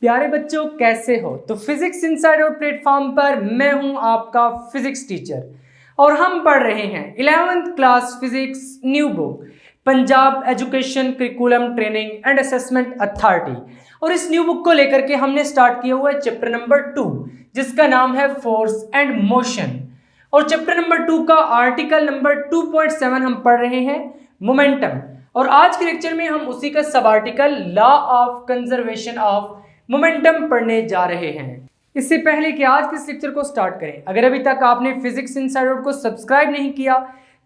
प्यारे बच्चों, कैसे हो? तो फिजिक्स इनसाइडर प्लेटफॉर्म पर मैं हूं आपका फिजिक्स टीचर और हम पढ़ रहे हैं 11th class physics new book Punjab education curriculum training and assessment authority. और इस न्यू बुक को लेकर के हमने स्टार्ट किया हुआ है चैप्टर नंबर 2 जिसका नाम है फोर्स एंड मोशन। और चैप्टर नंबर 2 का आर्टिकल नंबर 2.7 हम पढ़ रहे हैं मोमेंटम। और आज के लेक्चर में हम उसी का sub article law of conservation of momentum पढ़ने जा रहे हैं। इससे पहले कि आज के इस लेक्चर को स्टार्ट करें, अगर अभी तक आपने फिजिक्स इनसाइडर को सब्सक्राइब नहीं किया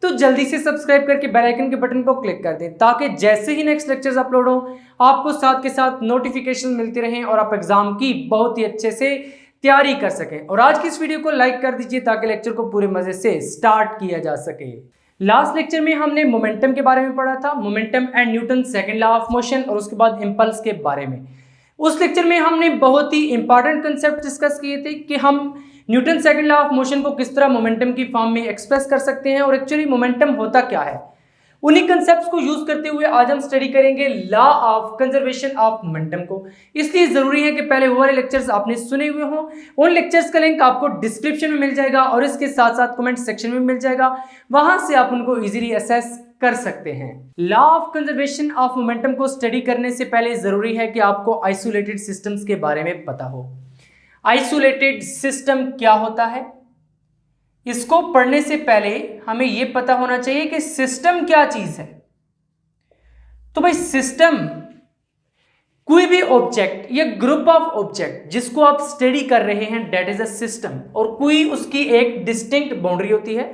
तो जल्दी से सब्सक्राइब करके बेल आइकन के बटन को क्लिक कर दें ताकि जैसे ही नेक्स्ट लेक्चर्स अपलोड हो आपको साथ के साथ नोटिफिकेशन मिलती रहें और आप एग्जाम की बहुत ही अच्छे से तैयारी कर सकें। और आज की इस वीडियो को लाइक कर दीजिए ताकि लेक्चर को पूरे मजे से स्टार्ट किया जा सके। लास्ट लेक्चर में हमने मोमेंटम के बारे में पढ़ा था, momentum and Newton second law of motion, और उसके बाद इंपल्स के बारे में। उस लेक्चर में हमने बहुत ही इंपॉर्टेंट कंसेप्ट डिस्कस किए थे कि हम Newton second law of motion को किस तरह मोमेंटम की फॉर्म में एक्सप्रेस कर सकते हैं और एक्चुअली मोमेंटम होता क्या है। उन्हीं कंसेप्ट्स को यूज करते हुए आज हम स्टडी करेंगे law of conservation of momentum को। इसलिए जरूरी है कि पहले वो वाले लेक्चर्स आपने सुने हुए हों। उन लेक्चर्स का लिंक आपको डिस्क्रिप्शन में मिल जाएगा और इसके साथ साथ कमेंट सेक्शन में मिल जाएगा, वहां से आप उनको इजीली असेस कर सकते हैं। Law of conservation of momentum को स्टडी करने से पहले जरूरी है कि आपको आइसोलेटेड सिस्टम्स के बारे में पता हो। आइसोलेटेड सिस्टम क्या होता है, इसको पढ़ने से पहले हमें यह पता होना चाहिए कि सिस्टम क्या चीज है। तो भाई सिस्टम कोई भी ऑब्जेक्ट या ग्रुप ऑफ ऑब्जेक्ट जिसको आप स्टडी कर रहे हैं दैट इज अ सिस्टम, और कोई उसकी एक डिस्टिंक्ट बाउंड्री होती है।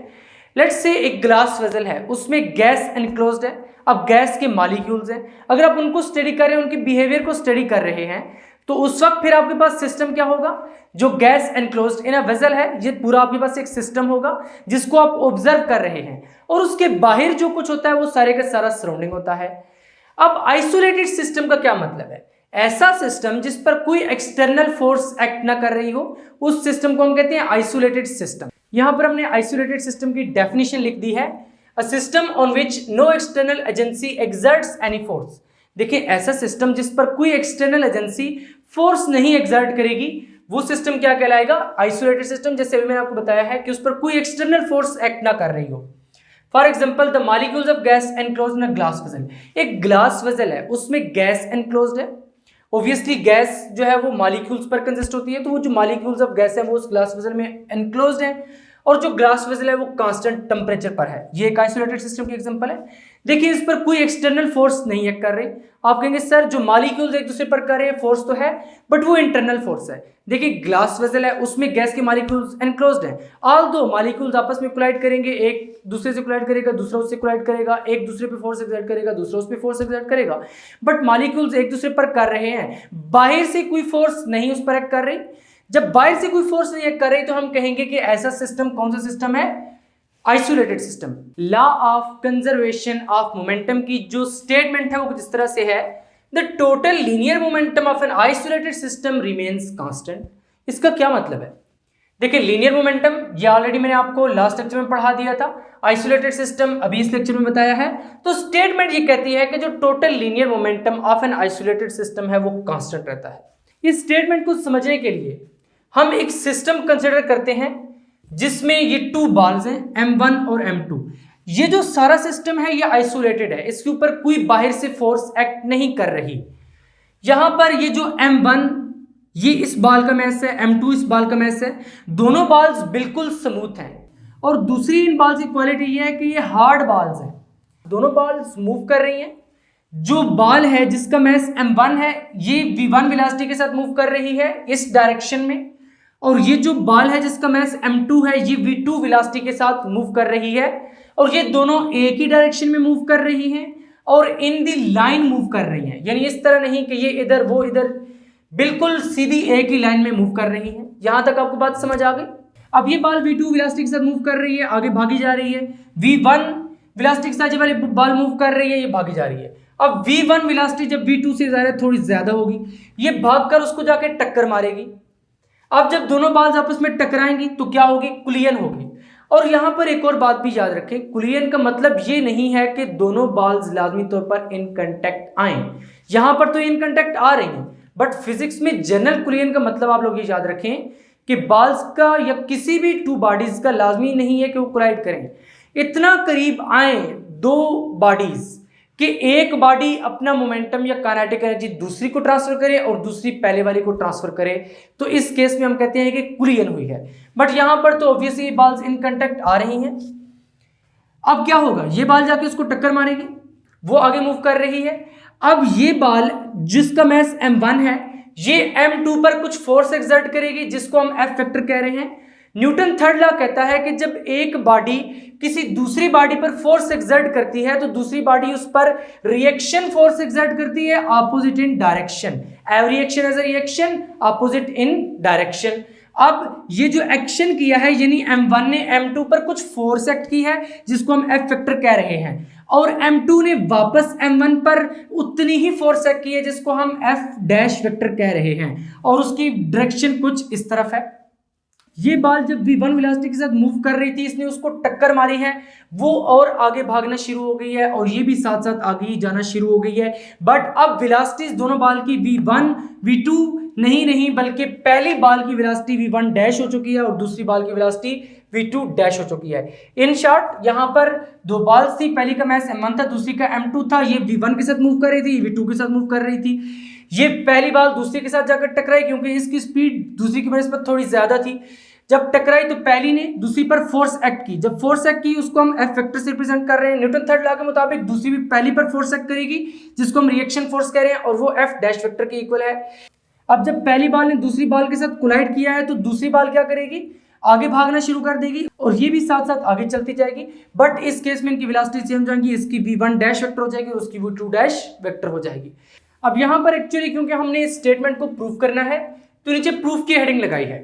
लेट्स से एक ग्लास वेसल है, उसमें गैस एनक्लोज्ड है। अब गैस के मॉलिक्यूल्स हैं, अगर आप उनको स्टडी कर रहे हैं, उनके बिहेवियर को स्टडी कर रहे हैं, तो उस वक्त फिर आपके पास सिस्टम क्या होगा? जो gas enclosed in a vessel है, ये पूरा आपके पास एक सिस्टम होगा जिसको आप ऑब्जर्व कर रहे हैं, और उसके बाहर जो कुछ होता है वो सारे का सारा सराउंडिंग होता है। अब आइसोलेटेड सिस्टम का क्या मतलब है? ऐसा सिस्टम जिस पर कोई एक्सटर्नल फोर्स एक्ट ना कर रही हो, उस सिस्टम को हम कहते हैं आइसोलेटेड सिस्टम। यहां पर हमने आइसोलेटेड सिस्टम की डेफिनेशन लिख दी है, a system on which no external agency exerts any force. देखिए, ऐसा सिस्टम जिस पर कोई एक्सटर्नल एजेंसी फोर्स नहीं एक्सर्ट करेगी वो सिस्टम क्या कहलाएगा? Isolated system. जैसे अभी मैंने आपको बताया है कि उस पर कोई एक्सटर्नल फोर्स एक्ट ना कर रही हो। For example, the molecules of gas enclosed in a glass vessel. एक ग्लास वेसल है, उसमें गैस एनक्लोज्ड है। ऑब्वियसली गैस जो है वो मॉलिक्यूल्स पर कंसिस्ट होती है, तो वो जो मॉलिक्यूल्स ऑफ गैस है वो उस ग्लास वेसल में एनक्लोज्ड है, और जो ग्लास वेसल है वो कांस्टेंट टेम्परेचर पर है। ये एक आइसोलेटेड सिस्टम की एग्जांपल है। देखिए, इस पर कोई एक्सटर्नल फोर्स नहीं एक्ट कर रही। आप कहेंगे सर जो मॉलिक्यूल्स एक दूसरे पर कर रहे हैं फोर्स तो है, बट वो इंटरनल फोर्स है। देखिए, ग्लास वेसल है, उसमें गैस के मॉलिक्यूल्स एनक्लोज्ड है। ऑल्दो मॉलिक्यूल्स आपस में कोलाइड करेंगे, एक दूसरे से कोलाइड करेगा, दूसरा उससे कोलाइड करेगा, एक दूसरे पे फोर्स एक्सर्ट करेगा, दूसरा उस पे फोर्स एक्सर्ट करेगा, बट मॉलिक्यूल्स एक दूसरे पर कर रहे हैं। बाहर से कोई फोर्स नहीं उस पर एक्ट कर रही। जब बाहर से कोई फोर्स नहीं एक्ट कर रही तो हम कहेंगे कि ऐसा सिस्टम कौन सा सिस्टम है? Isolated system. Law of conservation of momentum की जो स्टेटमेंट है वो जिस तरह से है, the total linear momentum of an isolated system remains constant. इसका क्या मतलब है? देखिए, लीनियर मोमेंटम ये ऑलरेडी मैंने आपको लास्ट लेक्चर में पढ़ा दिया था, आइसोलेटेड सिस्टम अभी इस लेक्चर में बताया है। तो स्टेटमेंट ये कहती है कि जो total linear momentum of an isolated system है वो कांस्टेंट रहता है। इस स्टेटमेंट को समझने के लिए हम एक सिस्टम कंसिडर करते हैं जिसमें ये 2 बॉल्स हैं M1 और M2। ये जो सारा सिस्टम है ये आइसोलेटेड है, इसके ऊपर कोई बाहर से फोर्स एक्ट नहीं कर रही। यहां पर ये जो M1 ये इस बॉल का मैस है, M2 इस बॉल का मैस है, दोनों बॉल्स बिल्कुल स्मूथ हैं। और दूसरी इन बॉल्स की क्वालिटी ये है कि ये हार्ड बॉल्स हैं, दोनों बॉल्स मूव कर रही हैं। जो बॉल है जिसका मैस M1 है ये V1 वेलोसिटी के साथ मूव कर रही है इस डायरेक्शन में, और ये जो बॉल है जिसका मैस M2 है ये V2 वेलोसिटी के साथ मूव कर रही है, और ये दोनों एक ही डायरेक्शन में मूव कर रही हैं और इन दी लाइन मूव कर रही हैं। यानी इस तरह नहीं कि ये इधर वो इधर, बिल्कुल सीधी एक ही लाइन में मूव कर रही हैं। यहां तक आपको बात समझ आ गई? अब ये बॉल V2 वेलोसिटी के साथ मूव कर रही है, आगे भागी जा रही है। V1 वेलोसिटी के साथ जब वाली बॉल मूव कर रही है ये भागी जा रही है। अब V1 वेलोसिटी जब V2 से ज़्यादा थोड़ी ज्यादा होगी, ये भागकर उसको जाके टक्कर मारेगी। अब जब दोनों बॉल्स आपस में टकराएंगी तो क्या होगी? कुलियन होगी। और यहां पर एक और बात भी याद रखें, कुलियन का मतलब ये नहीं है कि दोनों बॉल्स लाजमी तौर पर इन कांटेक्ट आए। यहां पर तो इन कांटेक्ट आ रही हैं, बट फिजिक्स में जनरल कुलियन का मतलब आप लोग ये याद रखें कि बाल्स का या किसी भी टू बॉडीज का लाजमी नहीं है कि वो कोलाइड करें। इतना करीब आए दो बॉडीज कि एक बॉडी अपना मोमेंटम या काइनेटिक एनर्जी दूसरी को ट्रांसफर करे और दूसरी पहले वाली को ट्रांसफर करे, तो इस केस में हम कहते हैं कि कुलियन हुई है। बट यहां पर तो ऑब्वियसली बाल्स इन कांटेक्ट आ रही हैं। अब क्या होगा, ये बाल जाके उसको टक्कर मारेगी, वो आगे मूव कर रही है। अब ये बाल जिसका मैस m1 है, ये m2 पर कुछ फोर्स एक्सर्ट करेगी जिसको हम F वेक्टर कह रहे हैं। न्यूटन थर्ड लॉ कहता है कि जब एक बॉडी किसी दूसरी बॉडी पर फोर्स एक्सर्ट करती है तो दूसरी बॉडी उस पर रिएक्शन फोर्स एक्सर्ट करती है opposite in direction. Every action as a reaction, opposite in direction. अब ये जो एक्शन किया है यानी m1 ने m2 पर कुछ फोर्स एक्ट की है जिसको हम F वेक्टर कह रहे हैं, और m2 ने वापस m1 पर उतनी ही फोर्स एक्ट की है जिसको हम F डैश वेक्टर कह रहे हैं, और उसकी डायरेक्शन कुछ इस तरफ है। ये बाल जब v1 वेलोसिटी के साथ मूव कर रही थी, इसने उसको टक्कर मारी है, वो और आगे भागना शुरू हो गई है और ये भी साथ साथ आगे ही जाना शुरू हो गई है। बट अब वेलोसिटीज दोनों बाल की v1 v2 नहीं बल्कि पहली बाल की वेलोसिटी v1 डैश हो चुकी है और दूसरी बाल की वेलोसिटी v2 डैश हो चुकी है। इन शॉर्ट यहां पर दो बाल्स थी, पहली का मैस m1 था, दूसरी का m2 था। ये v1 के साथ मूव कर रही थी, v2 के साथ मूव कर रही थी। ये पहली बाल दूसरी के साथ जाकर टकराई क्योंकि इसकी स्पीड दूसरी की बनिस्बत थोड़ी ज्यादा थी। जब टकराई तो पहली ने दूसरी पर फोर्स एक्ट की, जब फोर्स एक्ट की उसको हम F वेक्टर से रिप्रेजेंट कर रहे हैं। न्यूटन थर्ड लॉ के मुताबिक दूसरी भी पहली पर फोर्स एक्ट करेगी जिसको हम रिएक्शन फोर्स कह रहे हैं और वो F डैश वेक्टर के इक्वल है। अब जब पहली बाल ने दूसरी बाल के साथ कोलाइड किया है तो दूसरी बाल क्या करेगी, आगे भागना शुरू कर देगी और ये भी साथ साथ आगे चलती जाएगी। बट इस केस में इनकी वेलोसिटी सेम जाएंगी, इसकी v1 डैश वेक्टर हो जाएगी और उसकी v2 डैश वेक्टर हो जाएगी। अब यहां पर एक्चुअली क्योंकि हमने इस स्टेटमेंट को प्रूव करना है तो नीचे प्रूफ की हेडिंग लगाई है,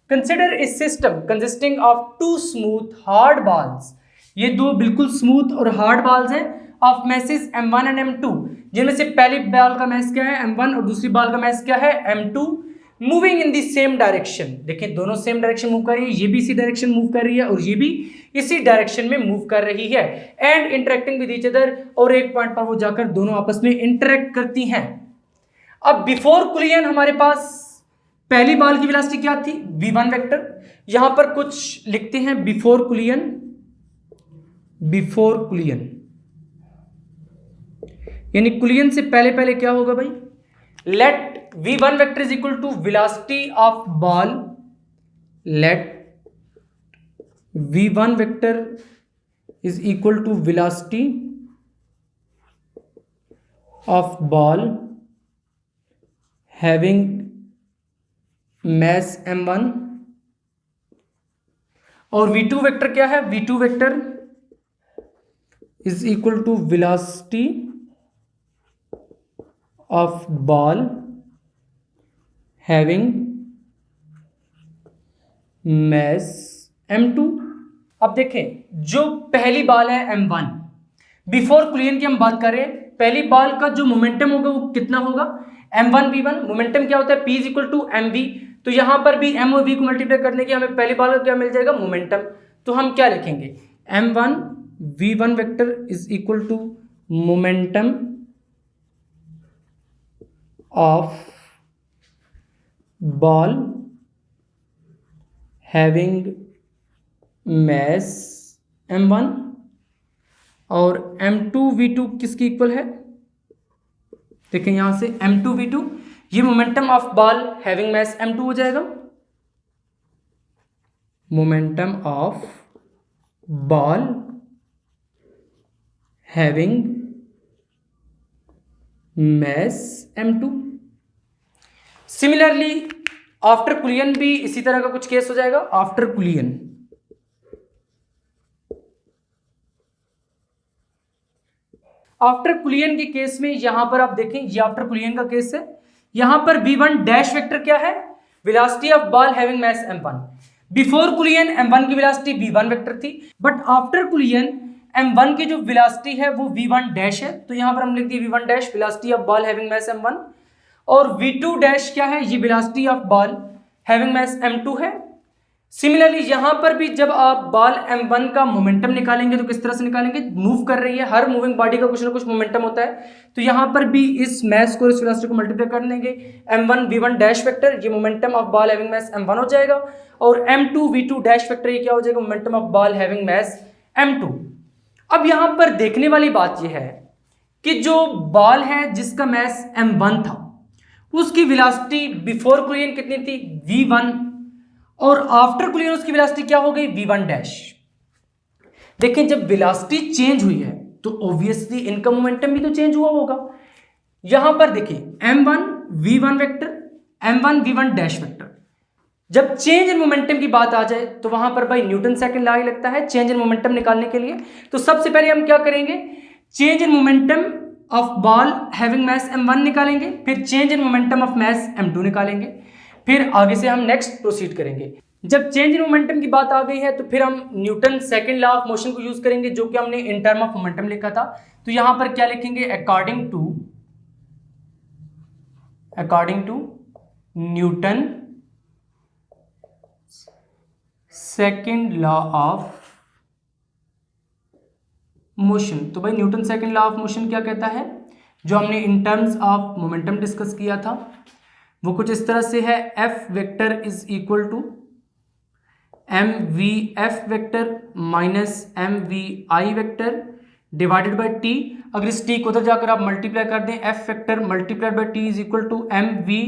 consider a system consisting of two smooth hard balls. ये दो बिल्कुल स्मूथ और हार्ड बाल्स हैं of message m1 and m2, जिनमें से पहली बाल का मैस क्या है m1 और दूसरी बाल का मैस क्या है m2, moving in the same direction. देखिए दोनों सेम डायरेक्शन मूव कर रही है, ये भी इसी डायरेक्शन मूव कर रही है और ये भी इसी डायरेक्शन में मूव कर रही है, and interacting with each other, और एक पॉइंट पर वो जाकर दोनों आपस में इंटरेक्ट करती हैं। अब बिफोर कुलियन हमारे पास पहली बाल की वेलोसिटी क्या थी, v1 वेक्टर। यहां पर कुछ लिखते हैं बिफोर कुलियन यानी कुलियन से पहले पहले क्या होगा भाई, let v1 vector is equal to velocity of ball, let v1 vector is equal to velocity of ball having mass m1, और v2 वेक्टर क्या है, v2 vector is equal to velocity of ball having mass m2। अब देखें जो पहली बाल है m1, before कुलियन की हम बात करें, पहली बाल का जो मोमेंटम होगा वो कितना होगा, m1 v1। मोमेंटम क्या होता है, p is equal to mv, तो यहां पर भी m और v को मल्टीप्लाई करने की हमें पहली बाल का क्या मिल जाएगा, मोमेंटम। तो हम क्या लिखेंगे, m1 v1 vector is equal to momentum of ball having mass m1, और m2 v2 किसकी इक्वल है, देखें यहां से m2 v2, ये momentum of ball having mass m2 हो जाएगा, momentum of ball having mass m2। Similarly after collision भी इसी तरह का कुछ केस हो जाएगा। आफ्टर कुलियन के केस में यहां पर आप देखें, ये आफ्टर कुलियन का केस है। यहां पर v1 डैश वेक्टर क्या है, velocity of ball having mass m1। Before collision m1 की वेलोसिटी v1 वेक्टर थी, बट आफ्टर कुलियन m1 की जो वेलोसिटी है वो v1 डैश है, तो यहां पर हम लिख दिए v1 dash velocity of ball having mass m1, और v2 डैश क्या है, ये velocity of ball having mass m2 है। सिमिलरली यहां पर भी जब आप बॉल m1 का मोमेंटम निकालेंगे तो किस तरह से निकालेंगे, मूव कर रही है, हर मूविंग बॉडी का कुछ ना कुछ मोमेंटम होता है, तो यहां पर भी इस मास को इस वेलोसिटी को मल्टीप्लाई कर देंगे, m1 v1 डैश वेक्टर, ये momentum of ball having mass m1 हो जाएगा, और m2 v2 डैश वेक्टर, ये क्या हो जाएगा, momentum of ball having mass m2। अब यहां पर देखने वाली बात यह है कि जो बॉल है जिसका मास m1 था उसकी वेलोसिटी बिफोर कोलिजन कितनी थी, v1, और आफ्टर कोलिजन उसकी वेलोसिटी क्या हो गई, v1 डैश। देखिए जब वेलोसिटी चेंज हुई है तो ऑब्वियसली इनका मोमेंटम भी तो चेंज हुआ होगा। यहां पर देखिए m1 v1 vector, m1 v1 dash vector, जब चेंज इन मोमेंटम की बात आ जाए तो वहां पर भाई न्यूटन सेकंड लॉ लगता है चेंज इन मोमेंटम निकालने के लिए। तो सबसे पहले हम क्या करेंगे, change in momentum of ball having mass m1 निकालेंगे, फिर change in momentum of mass m2 निकालेंगे, फिर आगे से हम नेक्स्ट प्रोसीड करेंगे। जब चेंज इन मोमेंटम की बात आ गई है तो फिर हम Newton second law of motion को यूज करेंगे जो कि हमने इन टर्म ऑफ मोमेंटम लिखा था। तो यहां पर क्या लिखेंगे, according to Newton second law of motion. तो भाई Newton second law of motion क्या कहता है, जो हमने in terms of momentum discuss किया था वो कुछ इस तरह से है, F vector is equal to M V F vector minus M V I vector divided by T. अगर इस टी को उधर जाकर आप मल्टीप्लाई कर दें, F vector multiplied by T is equal to M V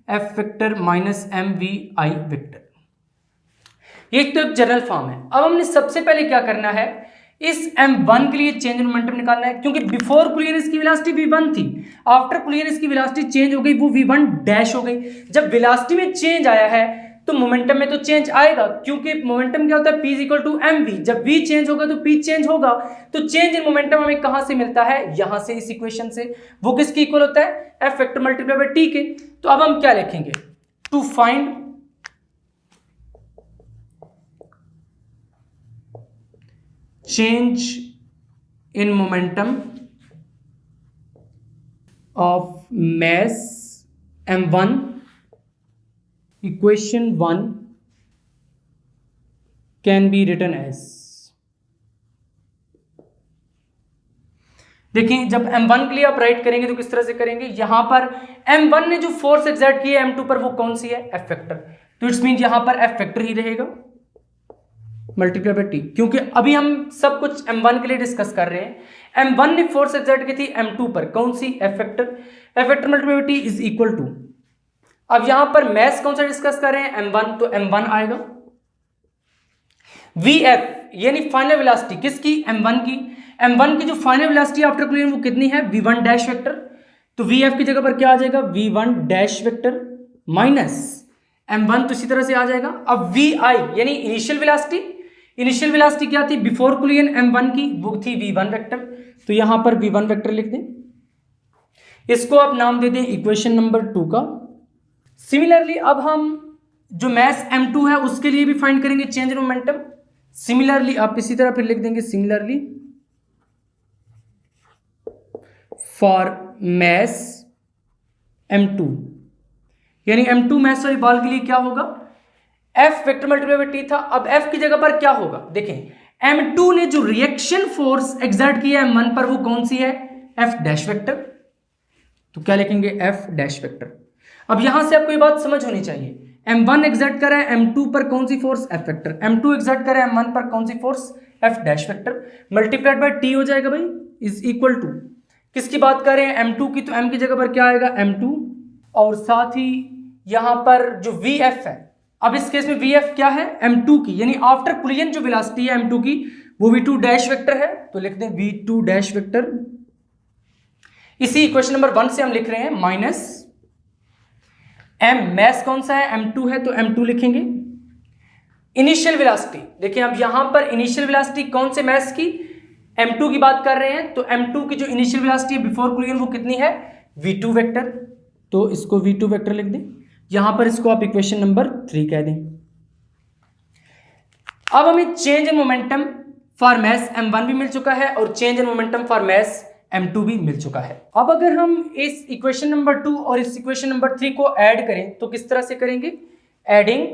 F vector minus M V I vector. ये तो एक जनरल फॉर्म है। अब हमने सबसे पहले क्या करना है, इस m1 के लिए चेंज इन मोमेंटम निकालना है, क्योंकि बिफोर कोलिजन इसकी वेलोसिटी v1 थी, आफ्टर कोलिजन इसकी वेलोसिटी चेंज हो गई, वो v1 डैश हो गई। जब वेलोसिटी में चेंज आया है तो मोमेंटम में तो चेंज आएगा, क्योंकि मोमेंटम क्या होता है, p is equal to mv। जब v चेंज होगा तो p चेंज होगा, तो चेंज इन मोमेंटम हमें कहां से मिलता है, यहां से, इस इक्वेशन से। वो किसके इक्वल होता है, f vector multiply by t के। तो अब हम क्या लिखेंगे, to find change in momentum of mass m1, equation 1 can be written as। देखिए जब m1 के लिए आप राइट करेंगे तो किस तरह से करेंगे, यहां पर m1 ने जो फोर्स एक्सर्ट की है m2 पर वो कौन सी है, f वेक्टर। तो इट्स मीन यहां पर f वेक्टर ही रहेगा मल्टीप्लाई बाय टी, क्योंकि अभी हम सब कुछ m1 के लिए डिस्कस कर रहे हैं। m1 ने फोर्स एक्सर्ट की थी m2 पर, कौन सी, f vector multiply by T is equal to, अब यहां पर मैस कौन सा डिस्कस कर रहे हैं, m1, तो m1 आएगा। vf यानी फाइनल वेलोसिटी किसकी, m1 की जो फाइनल वेलोसिटी आफ्टर कोलिजन वो कितनी है, v1 डैश वेक्टर। तो vf की जगह पर क्या आ जाएगा, v1 dash vector minus m1, तो इसी तरह से आ जाएगा। अब vi यानी इनिशियल वेलोसिटी क्या थी बिफोर कोलिजन m1 की, वो थी v1 वेक्टर। तो यहां पर v1 वेक्टर लिख दें, इसको आप नाम दे दें इक्वेशन नंबर 2 का। सिमिलरली अब हम जो मास m2 है उसके लिए भी फाइंड करेंगे चेंज इन मोमेंटम। सिमिलरली आप इसी तरह फिर लिख देंगे, सिमिलरली फॉर मास m2, यानी m2 मास वाली बॉल के लिए क्या होगा, f vector multiply by t था। अब f की जगह पर क्या होगा, देखें m2 ने जो रिएक्शन फोर्स एक्सर्ट किया है m1 पर वो कौन सी है, f डैश वेक्टर। तो क्या लिखेंगे, f डैश वेक्टर। अब यहां से आपको ये बात समझ होनी चाहिए, m1 एक्सर्ट कर रहा है m2 पर कौन सी force, f vector, m2 exert कर रहा है m1 पर कौन सी force, f dash vector, multiplied by t हो जाएगा भाई, इज इक्वल टू, किसकी बात कर रहे हैं, m2 की, तो m की जगह पर क्या आएगा, m2, और साथ ही यहां पर जो vf है, अब इस केस में vf क्या है, m2 की, यानी आफ्टर कोलिजन जो वेलोसिटी है m2 की वो v2 डैश वेक्टर है। तो लिख दें v2 डैश वेक्टर। इसी इक्वेशन नंबर 1 से हम लिख रहे हैं माइनस m, मैस कौन सा है, m2 है, तो m2 लिखेंगे। इनिशियल वेलोसिटी, देखिए अब यहां पर इनिशियल वेलोसिटी कौन से मैस की, m2 की बात कर रहे हैं, तो m2 की जो इनिशियल वेलोसिटी बिफोर कोलिजन वो कितनी है, v2 वेक्टर। तो इसको v2 वेक्टर लिख दें, यहां पर इसको आप इक्वेशन नंबर 3 कह दें। अब हमें change in momentum for mass m1 भी मिल चुका है और change in momentum for mass m2 भी मिल चुका है। अब अगर हम इस इक्वेशन नंबर 2 और इस इक्वेशन नंबर 3 को ऐड करें तो किस तरह से करेंगे, एडिंग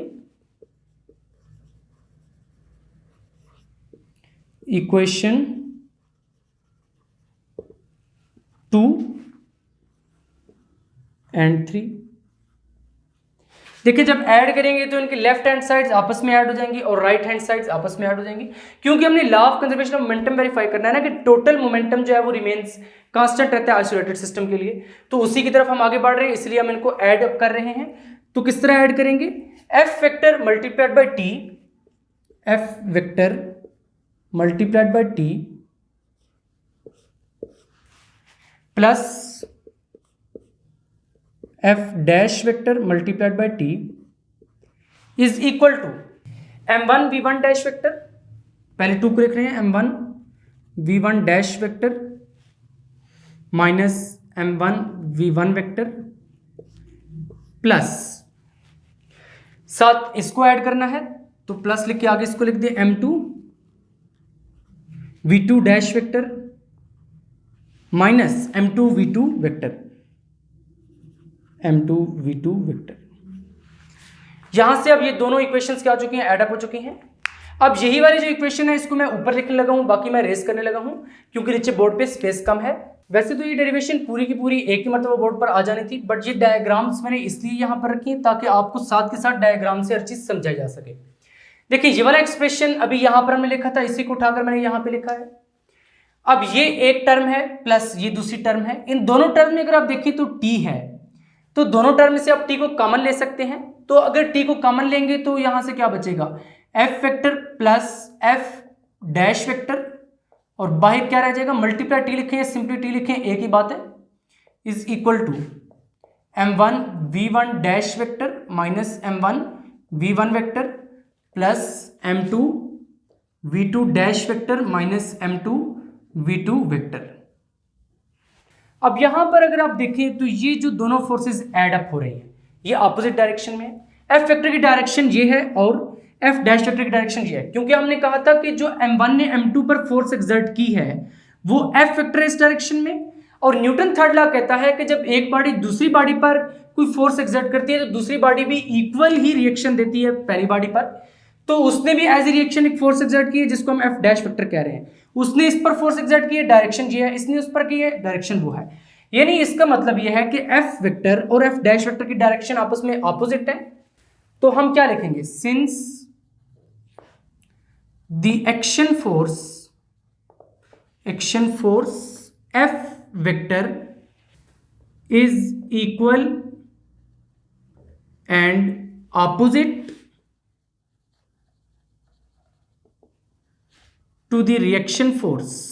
इक्वेशन 2 एंड 3। देखिए जब ऐड करेंगे तो इनकी लेफ्ट हैंड साइड्स आपस में ऐड हो जाएंगी और राइट हैंड साइड्स आपस में ऐड हो जाएंगी, क्योंकि हमने law of conservation of momentum verify करना है ना कि टोटल मोमेंटम जो है वो रिमेन्स कांस्टेंट रहता है आइसोलेटेड सिस्टम के लिए। तो उसी की तरफ हम आगे बढ़ रहे हैं, इसलिए हम इनको ऐड अप कर रहे हैं। तो किस तरह ऐड करेंगे? F vector multiplied by T, F vector multiplied by T plus F dash vector multiplied by T is equal to m1 v1 dash vector, पहले 2 को लिख रहे हैं, m1 v1 dash vector minus m1 v1 vector plus साथ इसको add करना है तो प्लस लिख के आगे इसको लिख दिया m2 v2 dash vector minus m2 v2 vector, m2 v2 vector. यहां से अब ये दोनों इक्वेशंस क्या हो चुकी हैं? ऐड अप हो चुकी हैं। अब यही वाली जो इक्वेशन है इसको मैं ऊपर लिखने लगा हूं, बाकी मैं रेस करने लगा हूं क्योंकि नीचे बोर्ड पे स्पेस कम है। वैसे तो ये डेरिवेशन पूरी की पूरी एक ही मरतबा बोर्ड पर आ जानी थी, बट ये डायग्राम्स मैंने इसलिए यहां पर रखी ताकि आपको साथ के साथ डायग्राम से हर चीज समझाई जा सके। देखिए ये वाला एक्सप्रेशन अभी यहां पर हमने लिखा था, इसी को उठाकर मैंने यहां पे लिखा है। अब ये एक टर्म है प्लस ये दूसरी टर्म है, इन दोनों टर्म में अगर आप देखिए तो टी है, तो दोनों टर्म में से आप टी को कॉमन ले सकते हैं। तो अगर टी को कॉमन लेंगे तो यहां से क्या बचेगा? F vector plus F dash vector और बाहर क्या रह जाएगा? मल्टीप्लाई टी लिखें या सिंपली टी लिखें एक ही बात है, is equal to m1 v1 dash vector minus m1 v1 vector plus m2 v2 dash vector minus m2 v2 vector. अब यहां पर अगर आप देखें तो ये जो दोनों फोर्सेस ऐड अप हो रही हैं ये ऑपोजिट डायरेक्शन में है। एफ वेक्टर की डायरेक्शन ये है और एफ डैश वेक्टर की डायरेक्शन ये है, क्योंकि हमने कहा था कि जो m1 ने m2 पर फोर्स एक्सर्ट की है वो एफ वेक्टर इस डायरेक्शन में, और न्यूटन थर्ड लॉ कहता है कि जब एक बॉडी दूसरी बॉडी पर कोई फोर्स एक्सर्ट करती है तो दूसरी बॉडी भी इक्वल ही रिएक्शन देती है पहली बॉडी पर। तो उसने भी एज ए रिएक्शन एक फोर्स एक्सर्ट की है जिसको हम एफ डैश वेक्टर कह रहे हैं। उसने इस पर फोर्स एक्सर्ट की है, डायरेक्शन ये है, इसने उस पर की है, डायरेक्शन वो है। यानी इसका मतलब यह है कि एफ वेक्टर और एफ डैश वेक्टर की डायरेक्शन आपस में ऑपोजिट है। तो हम क्या लिखेंगे? Since the action force F vector is equal and opposite to the reaction force.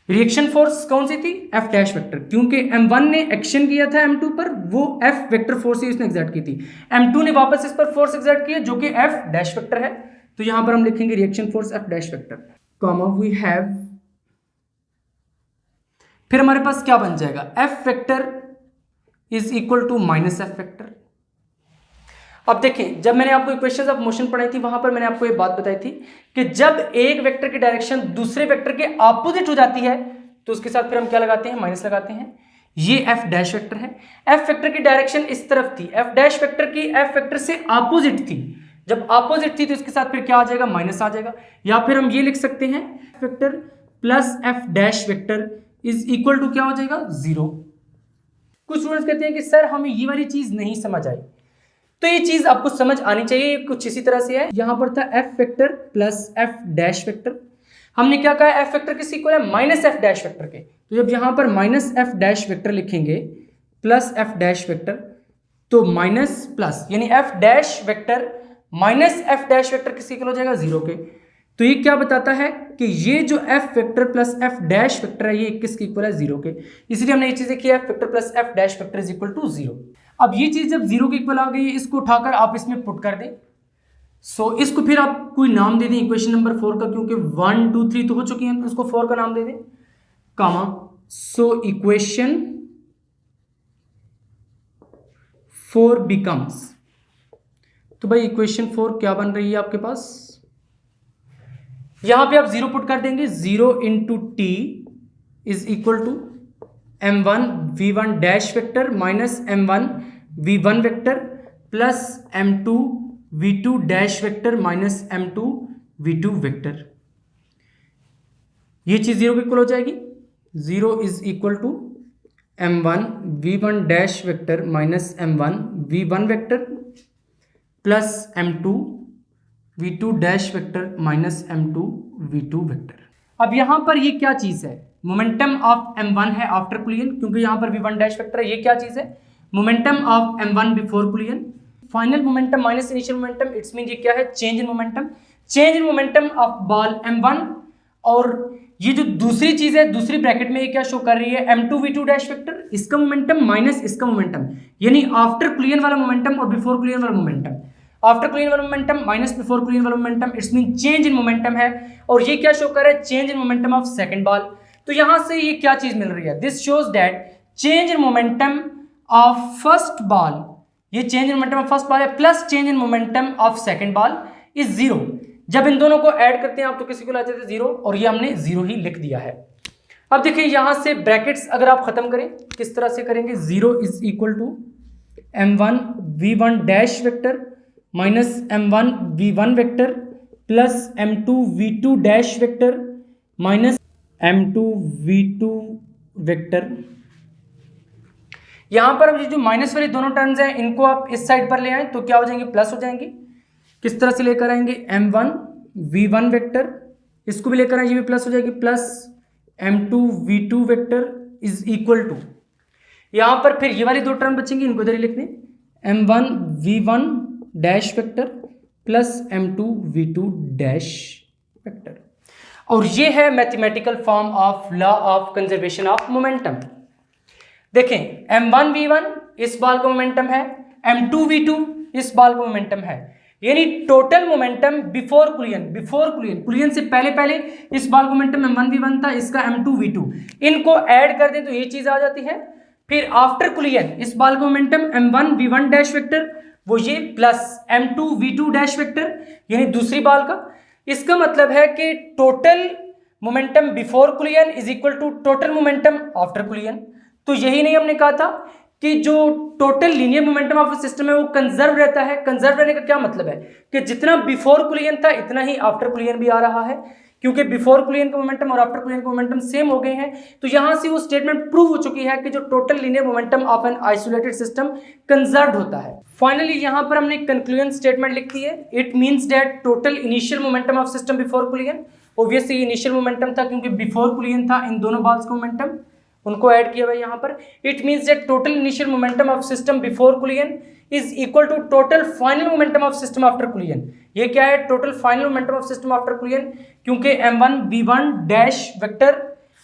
Reaction force कौन सी थी? एफ डैश वेक्टर, क्योंकि m1 ने एक्शन किया था m2 पर, वो एफ वेक्टर फोर्स ही उसने एक्सर्ट की थी। m2 ने वापस इस पर फोर्स एक्सर्ट किया जो कि एफ डैश वेक्टर है, तो यहां पर हम लिखेंगे reaction force F dash vector, comma we have, फिर हमारे पास क्या बन जाएगा? F vector is equal to minus F vector. अब देखें जब मैंने आपको इक्वेशंस ऑफ मोशन पढ़ाई थी वहां पर मैंने आपको ये बात बताई थी कि जब एक वेक्टर की डायरेक्शन दूसरे वेक्टर के ऑपोजिट हो जाती है तो उसके साथ फिर हम क्या लगाते हैं? माइनस लगाते हैं। ये एफ डैश वेक्टर है, एफ वेक्टर की डायरेक्शन इस तरफ थी, एफ डैश वेक्टर की एफ वेक्टर से ऑपोजिट थी, जब ऑपोजिट थी तो इसके साथ फिर क्या आ जाएगा? माइनस आ जाएगा। या फिर हम ये लिख सकते हैं F vector plus F dash vector is equal to क्या हो जाएगा? 0। कुछ स्टूडेंट्स कहते हैं कि सर हमें ये वाली चीज नहीं समझ आई, तो ये चीज आपको समझ आनी चाहिए। कुछ इसी तरह से है, यहां पर था F vector plus F dash vector, हमने क्या कहा? एफ वेक्टर किस इक्वल है? माइनस एफ डैश वेक्टर के। तो जब यहां पर माइनस एफ डैश वेक्टर लिखेंगे प्लस एफ डैश वेक्टर तो माइनस प्लस यानी F dash vector minus F dash vector किस इक्वल हो जाएगा? 0 के। तो ये क्या बताता है कि ये जो F vector plus F dash vector है ये किसके इक्वल है? 0 के। इसलिए हमने ये चीज देखी है F vector plus F dash vector is equal to 0। अब ये चीज जब 0 के इक्वल आ गई इसको उठाकर आप इसमें पुट कर दें। सो इसको फिर आप कोई नाम दे दें इक्वेशन नंबर 4 का, क्योंकि 1 2 3 तो हो चुकी हैं तो उसको 4 का नाम दे दें, कामा। सो इक्वेशन 4 बिकम्स, तो भाई इक्वेशन 4 क्या बन रही है आपके पास? यहां पे आप 0 पुट कर देंगे, 0 into T is equal to m1 v1 dash vector minus m1 v1 vector plus m2 v2 dash vector minus m2 v2 vector, ये चीज 0 के इक्वल हो जाएगी। 0 is equal to m1 v1 dash vector minus m1 v1 vector plus m2 v2 dash vector minus m2 v2 vector. अब यहां पर ये क्या चीज है, मोमेंटम ऑफ m1 है आफ्टर कुलियन, क्योंकि यहां पर v1 डैश वेक्टर है। ये क्या चीज है, momentum of m1 before कुलियन। Final momentum minus initial momentum, it's mean ये क्या है, change in momentum, change in momentum of ball m1। और ये जो दूसरी चीज है, दूसरी ब्रैकेट में ये क्या शो कर रही है, m2 v2 डैश वेक्टर, इसका मोमेंटम माइनस इसका मोमेंटम, यानी आफ्टर कुलियन वाला मोमेंटम और बिफोर कुलियन वाला मोमेंटम। आफ्टर कुलियन वाला मोमेंटम माइनस बिफोर कुलियन वाला momentum, it's mean change in momentum है। और ये क्या शो कर रहा है, change in momentum of second ball. तो यहां से ये क्या चीज मिल रही है, this shows that change in momentum of first ball, ये change in momentum of first ball है, plus change in momentum of second ball is 0। जब इन दोनों को ऐड करते हैं आप तो किसी को लाते थे 0, और ये हमने 0 ही लिख दिया है। अब देखिए यहां से ब्रैकेट्स अगर आप खत्म करें, किस तरह से करेंगे, 0 is equal to m1 v1 dash vector minus m1 v1 vector plus m2 v2 dash vector minus m2 v2 vector. यहां पर अब ये जो माइनस वाली दोनों टर्म्स हैं इनको आप इस साइड पर ले आए तो क्या हो जाएंगे, प्लस हो जाएंगे। किस तरह से लेकर आएंगे, m1 v1 वेक्टर, इसको भी लेकर आए, ये भी प्लस हो जाएगी, plus m2 v2 vector is equal to, यहां पर फिर ये वाली दो टर्म बचेंगी, इनको इधर ही लिख दें, m1 v1 dash vector plus m2 v2 dash vector. और ये है mathematical form of law of conservation of momentum. देखें m1 v1 इस बॉल का मोमेंटम है, m2 v2 इस बॉल का मोमेंटम है, यानी टोटल मोमेंटम बिफोर कुलियन से पहले इस बॉल का मोमेंटम m1 v1 था, इसका m2 v2, इनको ऐड कर दें तो ये चीज आ जाती है। फिर आफ्टर कुलियन इस बॉल का momentum m1 v1 dash vector, वो ये plus m2 v2 dash vector, यानी दूसरी बॉल का। इसका मतलब है कि total momentum before collision is equal to total momentum after collision. तो यही नहीं हमने कहा था कि जो total linear momentum of system है वो कंजर्व रहता है। कंजर्व रहने का क्या मतलब है कि जितना बिफोर कुलियन था इतना ही आफ्टर कुलियन भी आ रहा है, क्योंकि बिफोर कुलियन का मोमेंटम और आफ्टर कुलियन का मोमेंटम सेम हो गए हैं। तो यहां से वो स्टेटमेंट प्रूव हो चुकी है कि जो total linear momentum of an isolated system conserved होता है। फाइनली यहां पर हमने कंक्लूजन स्टेटमेंट लिख दी है, it means that total initial momentum of system before कुलियन, obviously initial momentum था क्योंकि बिफोर कुलियन था, इन दोनों बॉल्स का मोमेंटम उनको ऐड किया हुआ है यहाँ पर। It means that total initial momentum of system before collision is equal to total final momentum of system after collision. ये क्या है, total final momentum of system after collision, क्योंकि m1 v1 डैश वेक्टर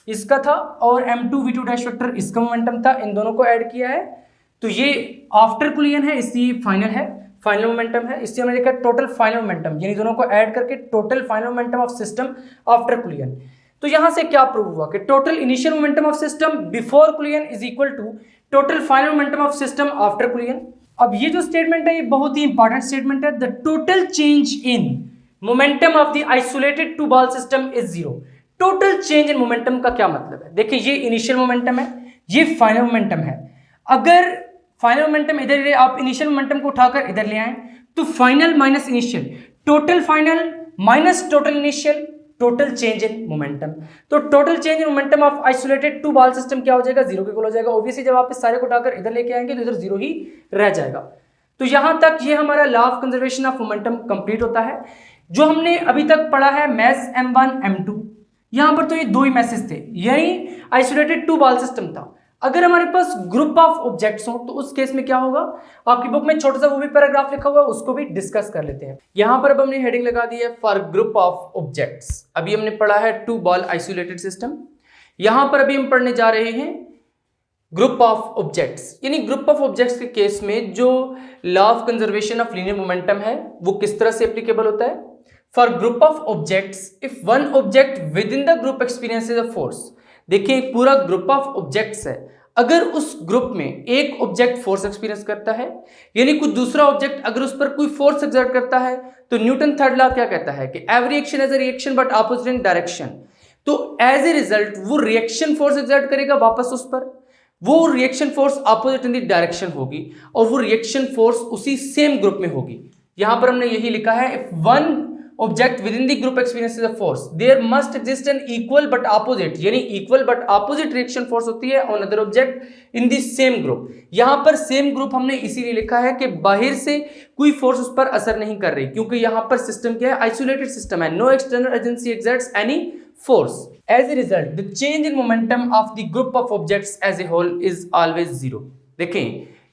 इसका था और m2 v2 dash vector इसका momentum था, इन दोनों को ऐड किया है तो ये आफ्टर कुलियन है, इसलिए फाइनल है, फाइनल मोमेंटम है। इससे हमने देखा टोटल फाइनल मोमेंटम, यानी दोनों को ऐड करके total final momentum of system after collision. तो यहां से क्या प्रूव हुआ कि total initial momentum of system before collision is equal to total final momentum of system after collision. अब ये जो स्टेटमेंट है ये बहुत ही इंपॉर्टेंट स्टेटमेंट है, the total change in momentum of the isolated two ball system is 0। Total change in momentum का क्या मतलब है, देखिए ये इनिशियल मोमेंटम है, ये फाइनल मोमेंटम है। अगर फाइनल मोमेंटम इधर आप इनिशियल मोमेंटम को उठाकर इधर ले आए तो final minus initial, total final minus total initial, total change in momentum. तो total change in momentum of isolated two ball system क्या हो जाएगा, 0 के इक्वल हो जाएगा। ऑब्वियसली जब आप इस सारे को उठाकर इधर लेके आएंगे तो इधर 0 ही रह जाएगा। तो यहां तक ये हमारा law of conservation of momentum complete होता है। जो हमने अभी तक पढ़ा है मैस m1 m2, यहां पर तो ये दो ही मैसेज थे, यानी आइसोलेटेड टू बॉल सिस्टम था। अगर हमारे पास ग्रुप ऑफ ऑब्जेक्ट्स हो तो उस केस में क्या होगा, आपकी बुक में छोटा सा वो भी पैराग्राफ लिखा हुआ है, उसको भी डिस्कस कर लेते हैं। यहां पर अब हमने हेडिंग लगा दी है फॉर ग्रुप ऑफ ऑब्जेक्ट्स। अभी हमने पढ़ा है टू बॉल आइसोलेटेड सिस्टम, यहां पर अभी हम पढ़ने जा रहे हैं ग्रुप ऑफ ऑब्जेक्ट्स। यानी ग्रुप ऑफ ऑब्जेक्ट्स के केस में जो law of conservation of linear momentum है वो किस तरह से एप्लीकेबल होता है। For group of objects, if one object within the group experiences a force, देखिए एक पूरा ग्रुप ऑफ ऑब्जेक्ट्स है, अगर उस ग्रुप में एक ऑब्जेक्ट फोर्स एक्सपीरियंस करता है, यानी कुछ दूसरा ऑब्जेक्ट अगर उस पर कोई फोर्स एक्सर्ट करता है, तो न्यूटन थर्ड लॉ क्या कहता है कि every action as a reaction but opposite in direction. तो एज ए रिजल्ट वो रिएक्शन फोर्स एक्सर्ट करेगा वापस उस पर, वो reaction force opposite in the direction होगी और वो रिएक्शन फोर्स उसी सेम ग्रुप में होगी। यहां पर हमने यही लिखा है, if one object within the group experiences a force there must exist an equal but opposite, यानी equal but opposite reaction force होती है on other object in the same group. यहां पर सेम ग्रुप हमने इसीलिए लिखा है कि बाहर से कोई फोर्स उस पर असर नहीं कर रही, क्योंकि यहां पर सिस्टम क्या है, आइसोलेटेड सिस्टम है, no external agency exerts any force. As a result, the change in momentum of the group of objects as a whole is always zero. देखें,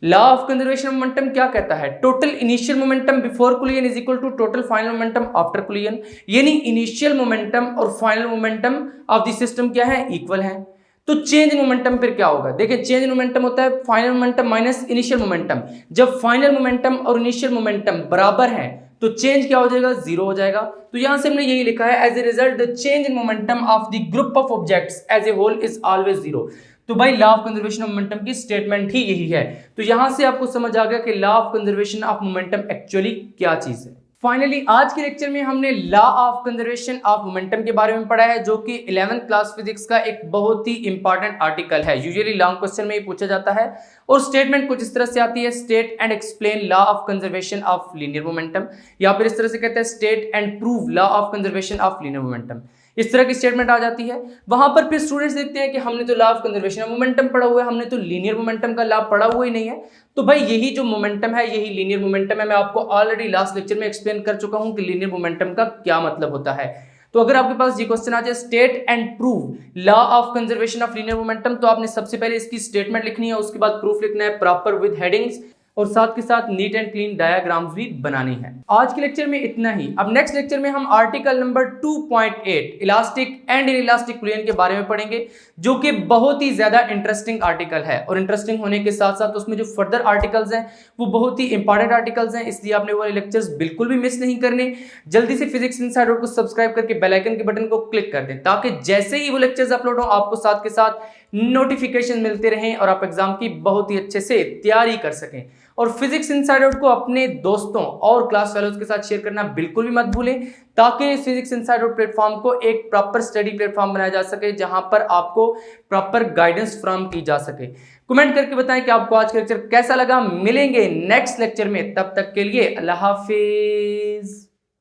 law of conservation of momentum क्या कहता है, total initial momentum before collision is equal to total final momentum after collision, यानी initial momentum और final momentum of the system क्या है, equal है। तो चेंज इन मोमेंटम फिर क्या होगा, देखिए चेंज इन मोमेंटम होता है final momentum minus initial momentum. जब फाइनल मोमेंटम और इनिशियल मोमेंटम बराबर है तो चेंज क्या हो जाएगा, जीरो हो जाएगा। तो यहां से हमने यही लिखा है, as a result the change in momentum of the group of objects as a whole is always zero. तो भाई law of conservation of momentum की स्टेटमेंट ही यही है। तो यहां से आपको समझ आ गया कि law of conservation of momentum actually क्या चीज है। फाइनली आज के लेक्चर में हमने law of conservation of momentum के बारे में पढ़ा है, जो कि 11th क्लास फिजिक्स का एक बहुत ही इंपॉर्टेंट आर्टिकल है। यूजुअली लॉन्ग क्वेश्चन में ये पूछा जाता है और स्टेटमेंट कुछ इस तरह से आती है, state and explain law of conservation of linear momentum, या फिर इस तरह से कहते हैं state and prove law of conservation of linear momentum. इस तरह की स्टेटमेंट आ जाती है। वहां पर फिर स्टूडेंट्स देखते हैं कि हमने तो law of conservation of momentum पढ़ा हुआ है, हमने तो लीनियर मोमेंटम का लॉ पढ़ा हुआ ही नहीं है। तो भाई यही जो मोमेंटम है, यही लीनियर मोमेंटम है। मैं आपको ऑलरेडी लास्ट लेक्चर में एक्सप्लेन कर चुका हूं कि लीनियर मोमेंटम का क्या मतलब होता है। तो अगर आपके पास ये क्वेश्चन आ जाए, state and prove law of conservation of linear momentum, तो आपने सबसे पहले इसकी स्टेटमेंट लिखनी है, उसके बाद प्रूफ लिखना है प्रॉपर विद हेडिंग्स, और साथ के साथ नीट एंड क्लीन डायग्राम्स भी बनानी है। आज के लेक्चर में इतना ही। अब नेक्स्ट लेक्चर में हम article number 2.8 elastic and inelastic कुलियन के बारे में पढ़ेंगे, जो कि बहुत ही ज्यादा इंटरेस्टिंग आर्टिकल है। और इंटरेस्टिंग होने के साथ साथ उसमें जो फर्दर आर्टिकल्स हैं वो बहुत ही इंपॉर्टेंट आर्टिकल्स हैं, इसलिए आपने वो लेक्चर्स बिल्कुल भी मिस नहीं करने। जल्दी से फिजिक्स इनसाइडर को सब्सक्राइब करके बेल आइकन के बटन को क्लिक कर दें, ताकि जैसे ही वो लेक्चर्स अपलोड हो आपको साथ के साथ नोटिफिकेशन मिलते रहें और आप एग्जाम की बहुत ही अच्छे से तैयारी कर सकें। और फिजिक्स इनसाइडर को अपने दोस्तों और क्लास फेलोज के साथ शेयर करना बिल्कुल भी मत भूलें, ताकि फिजिक्स इनसाइडर प्लेटफॉर्म को एक प्रॉपर स्टडी प्लेटफॉर्म बनाया जा सके, जहां पर आपको प्रॉपर गाइडेंस फ्रॉम की जा सके। कमेंट करके बताएं कि आपको आज का लेक्चर कैसा लगा। मिलेंगे नेक्स्ट लेक्चर में, तब तक के लिए अल्लाह हाफिज।